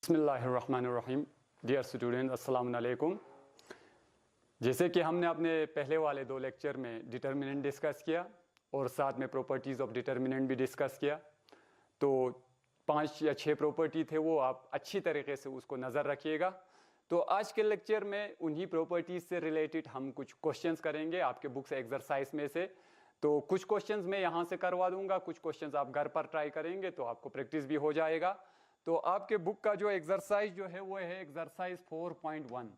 बिस्मिल्लाहिर्रहमानिर्रहीम। Dear student, अस्सलाम वालेकुम। जैसे कि हमने अपने पहले वाले 2 लेक्चर में डिटर्मिनेंट डिस्कस किया और साथ में प्रॉपर्टीज़ ऑफ डिटर्मिनेंट भी डिस्कस किया, तो 5 या 6 प्रॉपर्टी थे, वो आप अच्छी तरीके से उसको नज़र रखिएगा। तो आज के लेक्चर में उन्हीं प्रॉपर्टीज़ से रिलेटेड हम कुछ क्वेश्चंस करेंगे आपके बुक्स एक्सरसाइज में से। तो कुछ क्वेश्चंस मैं यहाँ से करवा दूंगा, कुछ क्वेश्चंस आप घर पर ट्राई करेंगे तो आपको प्रैक्टिस भी हो जाएगा। तो आपके बुक का जो एक्सरसाइज जो है वो है एक्सरसाइज 4.1।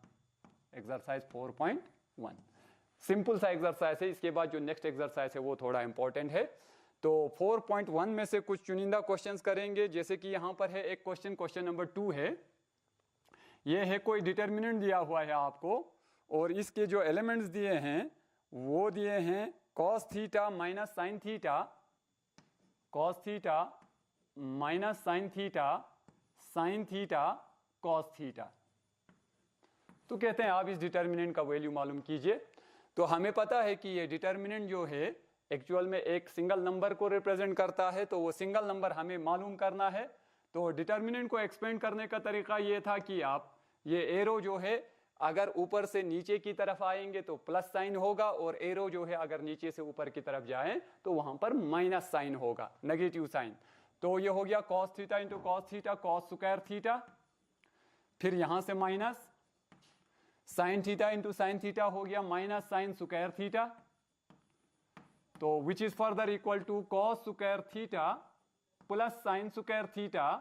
एक्सरसाइज 4.1 सिंपल सा एक्सरसाइज है। इसके बाद जो नेक्स्ट एक्सरसाइज है वो थोड़ा इंपॉर्टेंट है। तो 4.1 में से कुछ चुनिंदा क्वेश्चंस करेंगे। जैसे कि यहाँ पर है एक क्वेश्चन नंबर 2 है। ये है कोई डिटर्मिनेंट दिया हुआ है आपको और इसके जो एलिमेंट्स दिए हैं वो दिए हैं cos theta minus sine theta, cos theta minus sine theta, sine theta cos theta. तो कहते हैं आप इस डिटर्मिनेंट का वैल्यू मालूम कीजिए। तो हमें पता है कि ये डिटर्मिनेंट जो है एक्चुअल में एक सिंगल नंबर को रिप्रेजेंट करता है, तो वो सिंगल नंबर हमें मालूम करना है। तो डिटर्मिनेंट को एक्सपेंड करने का तरीका ये था कि आप ये एरो जो है अगर ऊपर से नीचे की तरफ आएंगे तो प्लस साइन होगा, और एरो जो है अगर नीचे से ऊपर की तरफ जाए तो वहां पर माइनस साइन होगा, नेगेटिव साइन। तो ये हो गया cos theta into cos theta, cos square theta, फिर यहां से minus sine theta into sine theta हो गया माइनस साइन स्क्वायर थीटा। तो which is further equal to cos square theta plus sine square theta,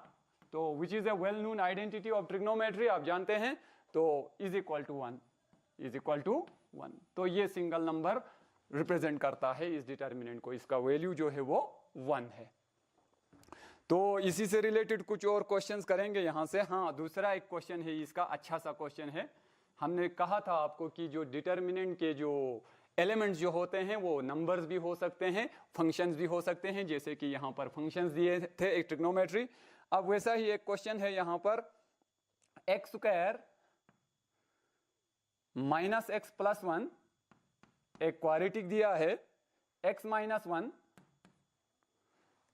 तो which is a well known identity of trigonometry, आप जानते हैं। तो is equal to 1, is equal to 1। तो ये सिंगल नंबर रिप्रेजेंट करता है इस डिटर्मिनेंट को, इसका वैल्यू जो है वो 1 है। तो इसी से रिलेटेड कुछ और क्वेश्चंस करेंगे यहां से। हाँ, दूसरा एक क्वेश्चन है, इसका अच्छा सा क्वेश्चन है। हमने कहा था आपको कि जो डिटर्मिनेंट के जो एलिमेंट्स जो होते हैं वो नंबर्स भी हो सकते हैं, फंक्शंस भी हो सकते हैं। जैसे कि यहां पर फंक्शंस दिए थे एक ट्रिग्नोमेट्री। अब वैसा ही एक क्वेश्चन है यहां पर, x square minus x plus 1, एक क्वाड्रेटिक दिया है, एक्स माइनस 1,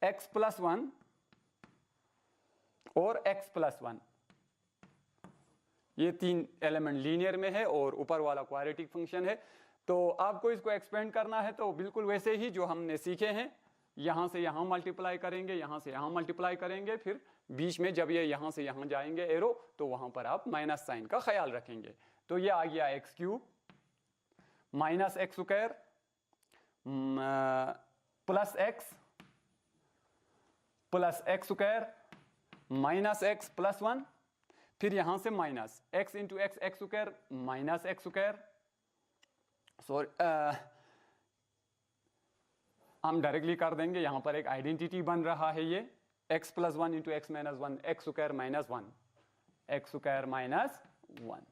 एक्स प्लस 1 और x प्लस 1। ये 3 एलिमेंट लीनियर में है और ऊपर वाला क्वाड्रेटिक फंक्शन है। तो आपको इसको एक्सपेंड करना है तो बिल्कुल वैसे ही जो हमने सीखे हैं, यहां से यहां मल्टीप्लाई करेंगे, यहां से यहां मल्टीप्लाई करेंगे, फिर बीच में जब ये यहां से यहां जाएंगे एरो, तो वहां पर आप माइनस साइन का ख्याल रखेंगे। तो ये आ गया x cube minus x square plus x square minus x plus 1, फिर यहां से minus x into x, x square minus x square. Sorry, हम डायरेक्टली कर देंगे, यहां पर एक आइडेंटिटी बन रहा है ये x plus 1 into x minus 1, x square minus 1, x square minus 1।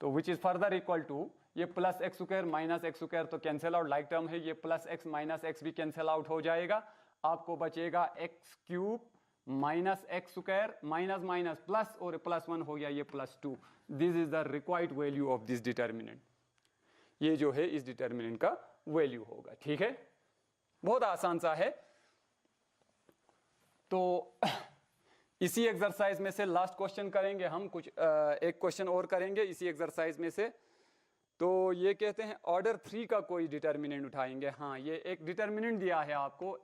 तो which is further equal to, ये plus x square minus x square तो कैंसिल आउट, लाइक टर्म है, ये प्लस एक्स माइनस एक्स भी कैंसिल आउट हो जाएगा। आपको बचेगा x cube minus x square minus minus plus, और प्लस 1 हो गया ये plus 2। This is the required value of this determinant. ये जो है इस डिटर्मिनेंट का वैल्यू होगा। ठीक है, बहुत आसान सा है। तो इसी एक्सरसाइज में से लास्ट क्वेश्चन करेंगे हम, कुछ एक क्वेश्चन और करेंगे इसी एक्सरसाइज में से। तो ये कहते हैं ऑर्डर 3 का कोई डिटर्मिनेंट उठाएंगे। हाँ, ये एक डिटर्मिनेंट दिया है आपको,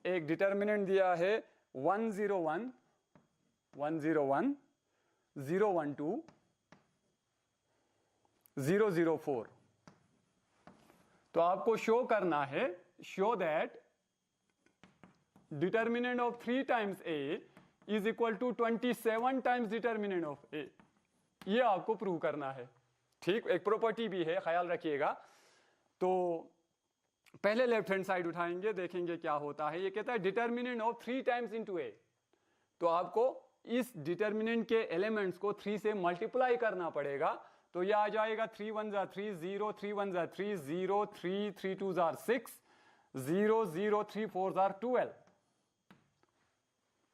एक डिटर्मिनेंट दिया है 101, 101, 012, 004। तो आपको शो करना है, show that determinant of 3 times a is equal to 27 times determinant of a। ये आपको प्रूव करना है। ठीक, एक प्रॉपर्टी भी है, ख्याल रखिएगा। तो पहले लेफ्ट हैंड साइड उठाएंगे, देखेंगे क्या होता है। ये कहता है determinant of 3 times into a। तो आपको इस डिटर्मिनेंट के एलिमेंट्स को 3 से मल्टीप्लाई करना पड़ेगा। तो ये आ जाएगा 3 1 जा 3, 0 3 1 जा 3, 0 3 3 2 जा 6, 0 0 3 4 जा 12।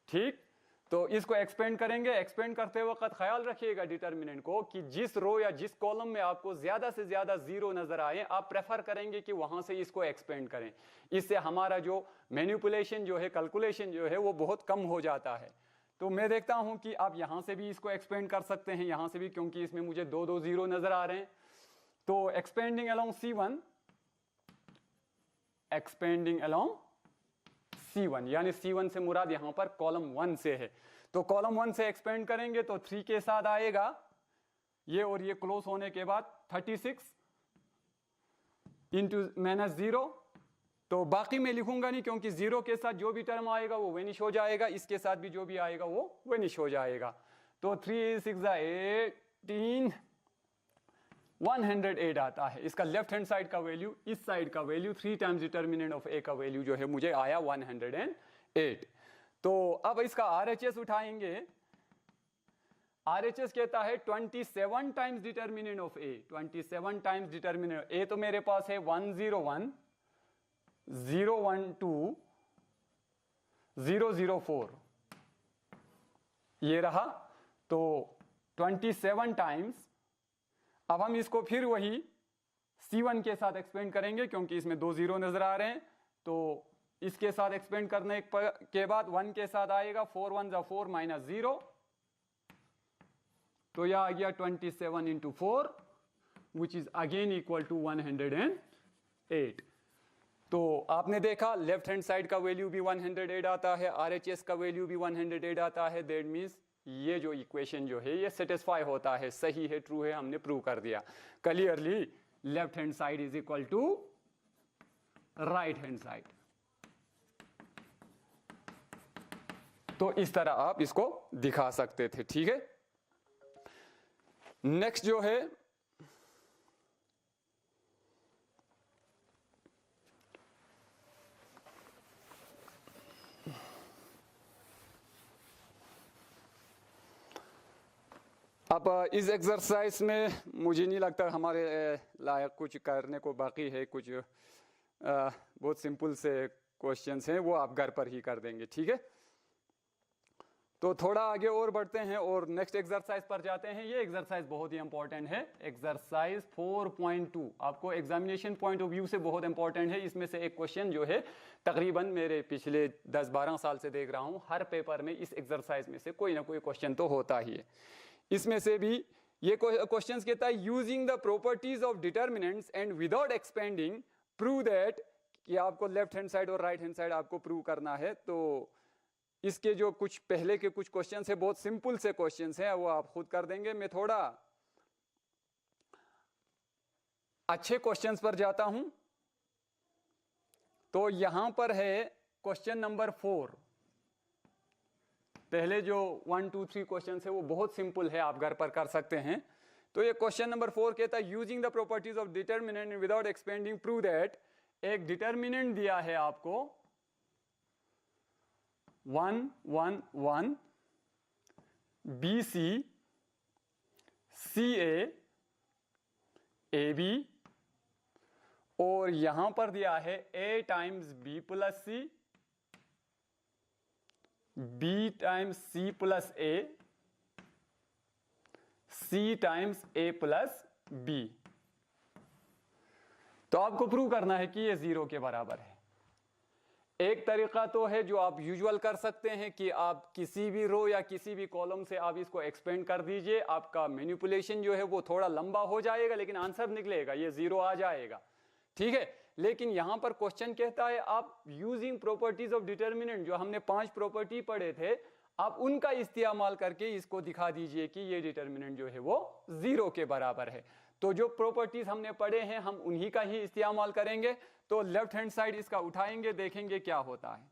ठीक, तो इसको एक्सपेंड करेंगे। एक्सपेंड करते वक्त ख्याल रखिएगा डिटर्मिनेंट को कि जिस रो या जिस कॉलम में आपको ज्यादा से ज्यादा 0 नजर आए, आप प्रेफर करेंगे कि वहां से इसको एक्सपेंड करें। इससे हमारा जो मैनिपुलेशन जो है, कैलकुलेशन जो है, वो बहुत कम हो जाता है। तो मैं देखता हूं कि आप यहां से भी इसको एक्सपेंड कर सकते हैं, यहां से भी, क्योंकि इसमें मुझे दो दो जीरो नजर आ रहे हैं। तो expanding along C1, expanding along C1, यानी C1 से मुराद यहां पर कॉलम 1 से है। तो कॉलम 1 से एक्सपेंड करेंगे तो 3 के साथ आएगा ये, और ये क्लोज होने के बाद 36 इंटू -0। तो बाकी मैं लिखूंगा नहीं, क्योंकि 0 के साथ जो भी टर्म आएगा वो वेनिश हो जाएगा, इसके साथ भी जो भी आएगा वो वेनिश हो जाएगा। तो 3 6 18, 108 आता है। इसका लेफ्ट हैंड साइड का वैल्यू, इस साइड का वैल्यू 3 टाइम्स डिटर्मिनेंट ऑफ ए का वैल्यू जो है मुझे आया 108। तो अब इसका RHS उठाएंगे। RHS कहता है 27 times determinant of A, 27 times determinant A. तो मेरे पास है 101, 012, 004, ये रहा। तो 27 टाइम्स। अब हम इसको फिर वही C1 के साथ एक्सपेंड करेंगे, क्योंकि इसमें दो जीरो नजर आ रहे हैं। तो इसके साथ एक्सपेंड करने के बाद 1 के साथ आएगा, 4 1 जा 4 -0, तो यह आ गया 27 into 4, which is again equal to 108। तो आपने देखा लेफ्ट हैंड साइड का वैल्यू भी 108 आता है, RHS का वैल्यू भी 108 आता है। दैट मीन्स ये जो इक्वेशन जो है ये सेटिस्फाई होता है, सही है, ट्रू है, हमने प्रूव कर दिया clearly. Left hand side is equal to right hand side. तो इस तरह आप इसको दिखा सकते थे, ठीक है। नेक्स्ट जो है अब इस एक्सरसाइज में मुझे नहीं लगता हमारे लायक कुछ करने को बाकी है, कुछ बहुत सिंपल से क्वेश्चंस हैं, वो आप घर पर ही कर देंगे, ठीक है। तो थोड़ा आगे और बढ़ते हैं और नेक्स्ट एक्सरसाइज पर जाते हैं। ये एक्सरसाइज बहुत ही इंपॉर्टेंट है, एक्सरसाइज 4.2 आपको एग्जामिनेशन पॉइंट ऑफ व्यू से बहुत इंपॉर्टेंट है। इसमें से एक क्वेश्चन जो है तकरीबन मेरे पिछले 10-12 साल से देख रहा हूं, हर पेपर में इस एक्सरसाइज में से कोई ना कोई क्वेश्चन तो होता ही है। इसमें से भी ये क्वेश्चन कहता है using the properties of determinants and without expanding prove that, कि आपको लेफ्ट हैंड साइड और राइट हैंड साइड आपको प्रूव करना है। तो इसके जो कुछ पहले के कुछ क्वेश्चन है, बहुत सिंपल से क्वेश्चन है, वो आप खुद कर देंगे। मैं थोड़ा अच्छे क्वेश्चंस पर जाता हूं। तो यहां पर है क्वेश्चन नंबर 4। पहले जो 1 2 3 क्वेश्चन है वो बहुत सिंपल है, आप घर पर कर सकते हैं। तो ये क्वेश्चन नंबर 4 कहता है using the properties of determinant without expanding prove that, एक डिटर्मिनेंट दिया है आपको 1 1 1 BC CA AB, और यहां पर दिया है A times B plus C, B times C plus A, C times A plus B। तो आपको प्रूव करना है कि ये 0 के बराबर है। एक तरीका तो है जो आप यूजुअल कर सकते हैं कि आप किसी भी रो या किसी भी कॉलम से आप इसको एक्सपेंड कर दीजिए, आपका मैनिपुलेशन जो है वो थोड़ा लंबा हो जाएगा लेकिन आंसर निकलेगा, ये 0 आ जाएगा, ठीक है। लेकिन यहां पर क्वेश्चन कहता है आप यूजिंग प्रॉपर्टीज ऑफ डिटर्मिनेंट, जो हमने 5 प्रॉपर्टी पढ़े थे, आप उनका इस्तेमाल करके इसको दिखा दीजिए कि ये डिटर्मिनेंट जो है वो 0 के बराबर है। तो जो प्रॉपर्टीज हमने पढ़े हैं हम उन्हीं का ही इस्तेमाल करेंगे। तो लेफ्ट हैंड साइड इसका उठाएंगे, देखेंगे क्या होता है।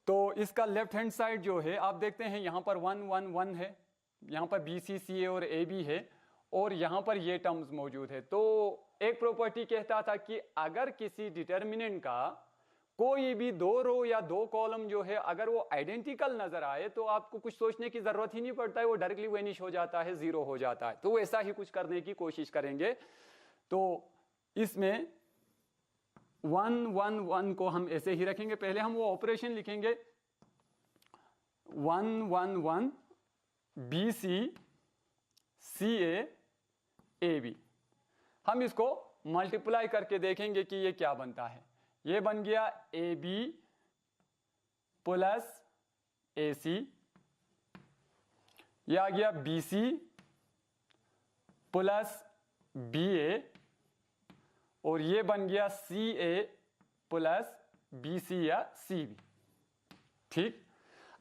तो इसका लेफ्ट हैंड साइड जो है आप देखते हैं यहां पर 1 1 1 है, यहां पर BC CA और AB है, और यहां पर ये टर्म्स मौजूद है। तो एक प्रॉपर्टी कहता था कि अगर किसी डिटर्मिनेंट का कोई भी 2 रो या 2 कॉलम जो है अगर वो आइडेंटिकल नजर आए तो आपको कुछ सोचने की जरूरत ही नहीं पड़ता है, वो डायरेक्टली वेनिश हो जाता है, 0 हो जाता है। तो वैसा ही कुछ करने की कोशिश करेंगे। तो इसमें 1 1 1 को हम ऐसे ही रखेंगे, पहले हम वो ऑपरेशन लिखेंगे 1 1 1 BC CA AB। हम इसको मल्टीप्लाई करके देखेंगे कि ये क्या बनता है। ये बन गया AB प्लस AC, यह आ गया BC प्लस BA, और ये बन गया CA प्लस BC या CB। ठीक,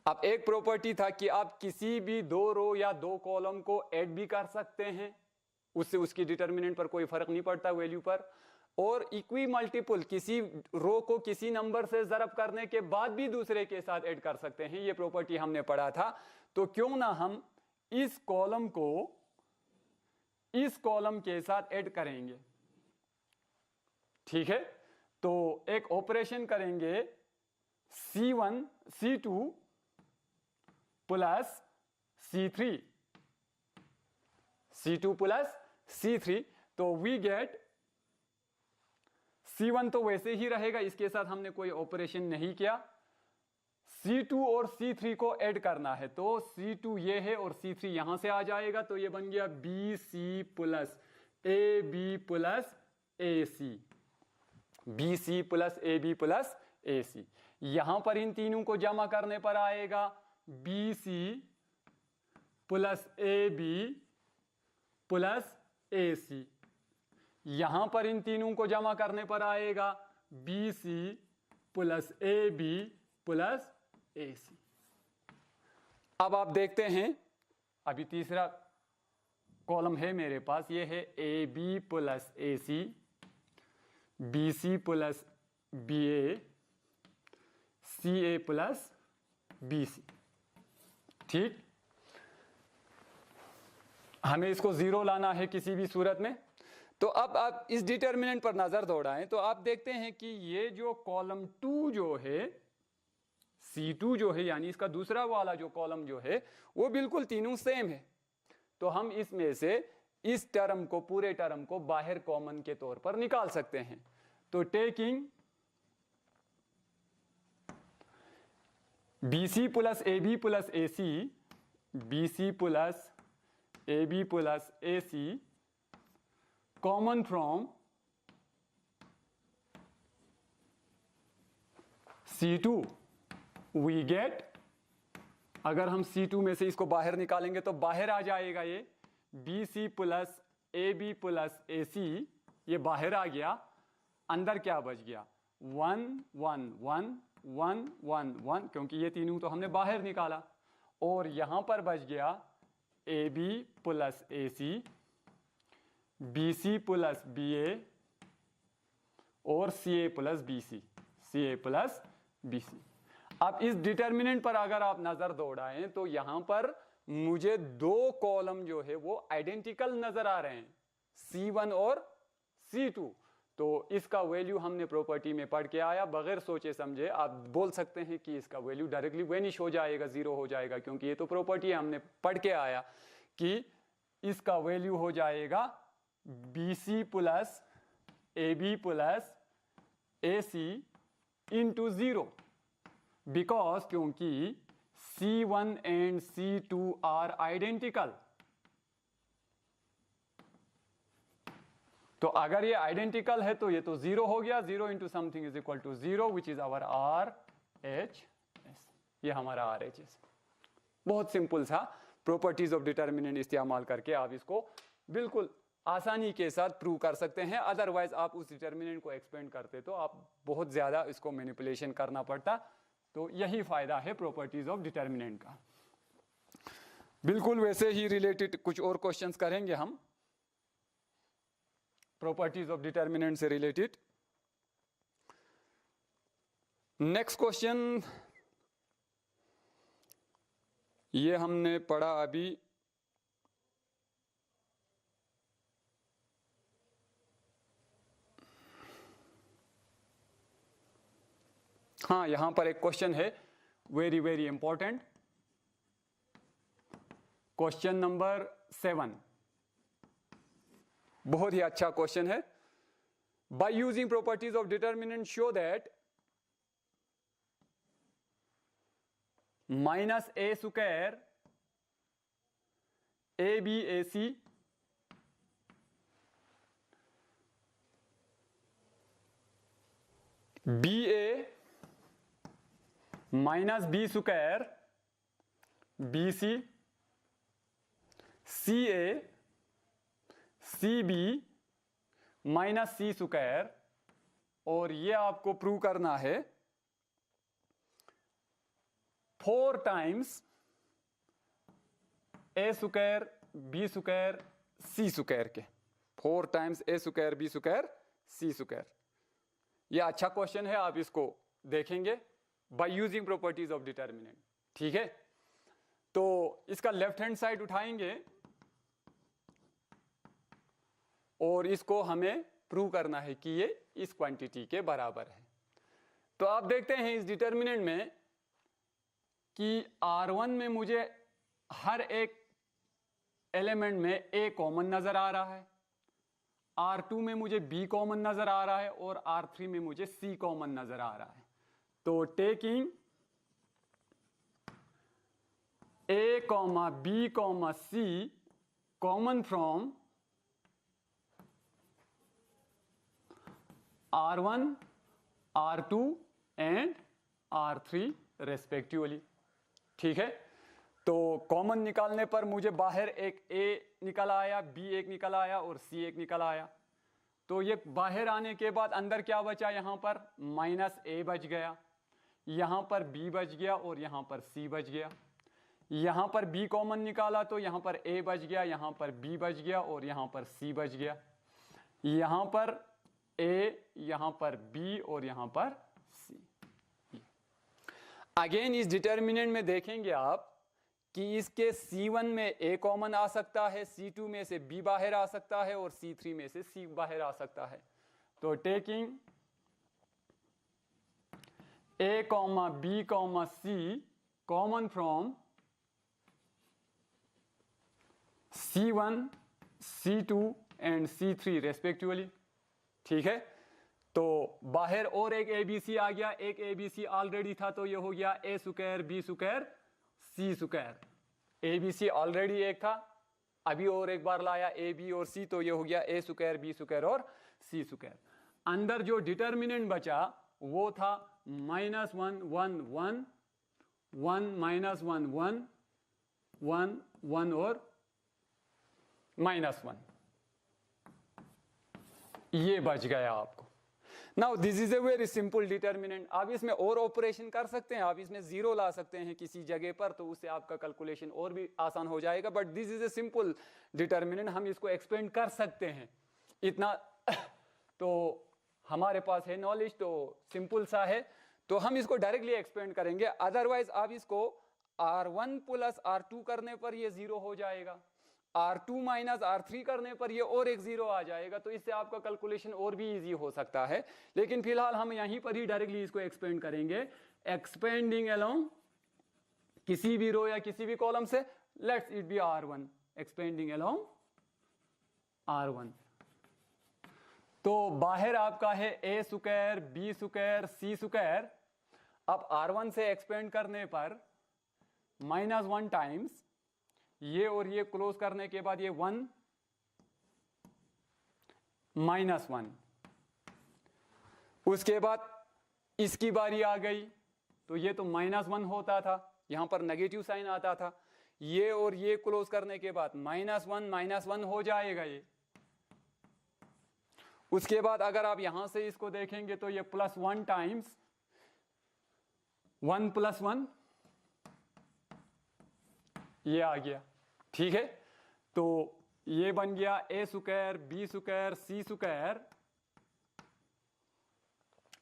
अब एक प्रॉपर्टी था कि आप किसी भी दो रो या दो कॉलम को ऐड भी कर सकते हैं, उससे उसकी डिटर्मिनेंट पर कोई फर्क नहीं पड़ता वैल्यू पर, और इक्वी मल्टीपल किसी रो को किसी नंबर से ज़रब करने के बाद भी दूसरे के साथ ऐड कर सकते हैं, ये प्रॉपर्टी हमने पढ़ा था। तो क्यों ना हम इस कॉलम को इस कॉलम के साथ ऐड करेंगे। ठीक है, तो एक ऑपरेशन करेंगे C1 C2 plus C3 C2 plus C3, तो वी गेट C1 तो वैसे ही रहेगा, इसके साथ हमने कोई ऑपरेशन नहीं किया। C2 और C3 को ऐड करना है, तो C2 ये है और C3 यहां से आ जाएगा, तो ये बन गया BC plus AB plus AC, BC plus AB plus AC। यहां पर इन तीनों को जमा करने पर आएगा BC plus AB plus AC। यहां पर इन तीनों को जमा करने पर आएगा BC plus AB plus AC। अब आप देखते हैं, अभी तीसरा कॉलम है मेरे पास, ये है AB plus AC, BC plus BA, CA plus BC। ठीक, हमें इसको जीरो लाना है किसी भी सूरत में। तो अब आप इस डिटर्मिनेंट पर नजर दौड़ाएं तो आप देखते हैं कि ये जो कॉलम 2 जो है, C2 जो है, यानी इसका दूसरा वाला जो कॉलम जो है, वो बिल्कुल तीनों सेम है। तो हम इसमें से इस टर्म को, पूरे टर्म को बाहर कॉमन के तौर पर निकाल सकते हैं। तो taking BC plus AB plus AC, BC plus AB plus AC common from C2 we get, अगर हम C2 में से इसको बाहर निकालेंगे तो बाहर आ जाएगा ये BC plus AB plus AC, ये बाहर आ गया। अंदर क्या बच गया? 1 1 1 1 1 1, क्योंकि ये तीनों तो हमने बाहर निकाला। और यहां पर बच गया AB plus AC, BC plus BA और CA plus BC, CA plus BC। अब इस डिटर्मिनेंट पर अगर आप नजर दौड़ाएं तो यहां पर मुझे दो कॉलम जो है वो आइडेंटिकल नजर आ रहे हैं, C1 और C2। तो इसका वैल्यू हमने प्रॉपर्टी में पढ़ के आया, बगैर सोचे समझे आप बोल सकते हैं कि इसका वैल्यू डायरेक्टली वेनिश हो जाएगा, जीरो हो जाएगा, क्योंकि ये तो प्रॉपर्टी हमने पढ़ के आया कि इसका वैल्यू हो जाएगा BC plus AB plus AC into 0, because क्योंकि C1 and C2 are identical. तो अगर ये आइडेंटिकल है तो ये तो 0 हो गया, 0 into something is equal to 0, which is our RHS। ये हमारा RHS। बहुत सिंपल सा प्रॉपर्टीज ऑफ डिटर्मिनेंट इस्तेमाल करके आप इसको बिल्कुल आसानी के साथ प्रूव कर सकते हैं। अदरवाइज आप उस डिटर्मिनेंट को एक्सपेंड करते तो आप बहुत ज्यादा इसको मैनिपुलेशन करना पड़ता। तो यही फायदा है प्रॉपर्टीज ऑफ डिटर्मिनेंट का। बिल्कुल वैसे ही रिलेटेड कुछ और क्वेश्चंस करेंगे हम प्रॉपर्टीज ऑफ डिटर्मिनेंट से रिलेटेड। नेक्स्ट क्वेश्चन ये हमने पढ़ा अभी, हाँ, यहां पर एक क्वेश्चन है very very important, question number 7। बहुत ही अच्छा क्वेश्चन है। By using properties of determinant show that minus A square ABAC BA minus B square B C, C A, C B minus C square, और ये आपको prove करना है 4 times A square B square C square के, 4 times A square B square C square. ये अच्छा question है, आप इसको देखेंगे bye using properties of determinant. ठीक है, तो इसका लेफ्ट हैंड साइड उठाएंगे और इसको हमें प्रूव करना है कि ये इस क्वांटिटी के बराबर है। तो आप देखते हैं इस डिटर्मिनेंट में कि R1 में मुझे हर एक एलिमेंट में A कॉमन नजर आ रहा है, R2 में मुझे B कॉमन नजर आ रहा है, और R3 में मुझे C कॉमन नजर आ रहा है। तो taking A, B, C common from R1, R2 and R3 respectively. ठीक है, तो कॉमन निकालने पर मुझे बाहर एक A निकल आया, B एक निकल आया और C एक निकल आया। तो ये बाहर आने के बाद अंदर क्या बचा, यहां पर माइनस A बच गया, यहां पर B बच गया और यहां पर C बच गया। यहां पर B कॉमन निकाला तो यहां पर A बच गया, यहां पर B बच गया और यहां पर C बच गया। यहां पर A, यहां पर B और यहां पर C। अगेन इस डिटर्मिनेंट में देखेंगे आप कि इसके C1 में A कॉमन आ सकता है, C2 में से B बाहर आ सकता है और C3 में से C बाहर आ सकता है। तो taking A, B, C common from C1, C2 and C3 respectively. ठीक है, तो बाहर और एक ABC आ गया, एक ABC ऑलरेडी था, तो ये हो गया A square B square C square. ABC already एक था, अभी और एक बार लाया A B और C, तो ये हो गया A स्क्वायर B स्क्वायर और C स्क्वायर। अंदर जो डिटर्मिनेंट बचा वो था -1 1 1 1 -1 1 1 1 और -1, ये बच गया आपको। Now this is a very simple determinant. आप इसमें और ऑपरेशन कर सकते हैं, आप इसमें जीरो ला सकते हैं किसी जगह पर, तो उससे आपका कैलकुलेशन और भी आसान हो जाएगा। But this is a simple determinant, हम इसको एक्सपेंड कर सकते हैं इतना तो हमारे पास है नॉलेज, तो सिंपल सा है, तो हम इसको डायरेक्टली एक्सपेंड करेंगे। अदरवाइज आप इसको R1 प्लस R2 करने पर ये जीरो हो जाएगा, R2 माइनस R3 करने पर ये और एक जीरो आ जाएगा, तो इससे आपका कैलकुलेशन और भी इजी हो सकता है। लेकिन फिलहाल हम यहीं पर ही डायरेक्टली इसको एक्सपेंड करेंगे, एक्सपेंडिंग अलोंग किसी भी रो या किसी भी कॉलम से, let's it be R1, expanding along R1। तो बाहर आपका है A square B square C square. अब R1 से एक्सपेंड करने पर -1 टाइम्स ये और ये क्लोज करने के बाद ये 1 -1, उसके बाद इसकी बारी आ गई, तो ये तो -1 होता था, यहां पर नेगेटिव साइन आता था, ये और ये क्लोज करने के बाद -1 -1 हो जाएगा ये। उसके बाद अगर आप यहां से इसको देखेंगे तो ये +1 टाइम्स 1 + 1 ये आ गया। ठीक है, तो ये बन गया A square B square C square,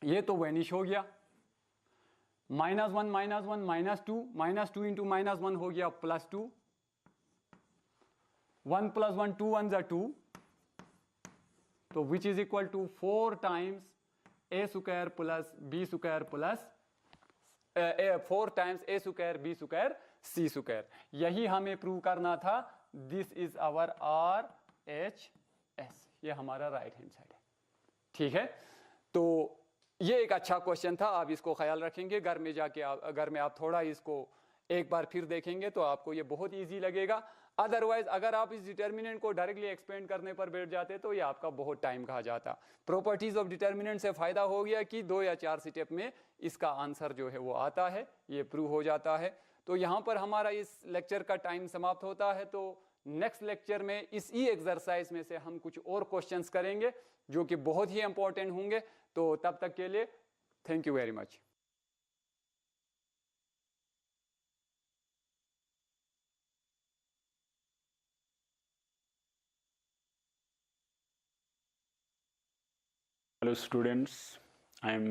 ये तो वैनिश हो गया। -1 -1 -2, -2 इंटू -1 हो गया +2, 1 + 1 2 1 = 2, तो which is equal to 4 times A square plus B square plus 4 times A square B square C square. यही हमें प्रूव करना था। दिस इज आवर RHS, ये हमारा राइट हैंड साइड है। ठीक है, तो ये एक अच्छा क्वेश्चन था, आप इसको ख्याल रखेंगे, घर में जाके घर में आप थोड़ा इसको एक बार फिर देखेंगे तो आपको ये बहुत इजी लगेगा। अदरवाइज अगर आप इस डिटर्मिनेंट को डायरेक्टली एक्सपेंड करने पर बैठ जाते तो ये आपका बहुत टाइम खा जाता। प्रॉपर्टीज ऑफ डिटर्मिनेंट से फायदा हो गया कि 2 या 4 स्टेप में इसका आंसर जो है वो आता है, ये प्रूव हो जाता है। तो यहाँ पर हमारा इस लेक्चर का टाइम समाप्त होता है। तो नेक्स्ट लेक्चर में इसी एक्सरसाइज में से हम कुछ और क्वेश्चंस करेंगे जो कि बहुत ही इंपॉर्टेंट होंगे। तो तब तक के लिए thank you very much. Hello students, I am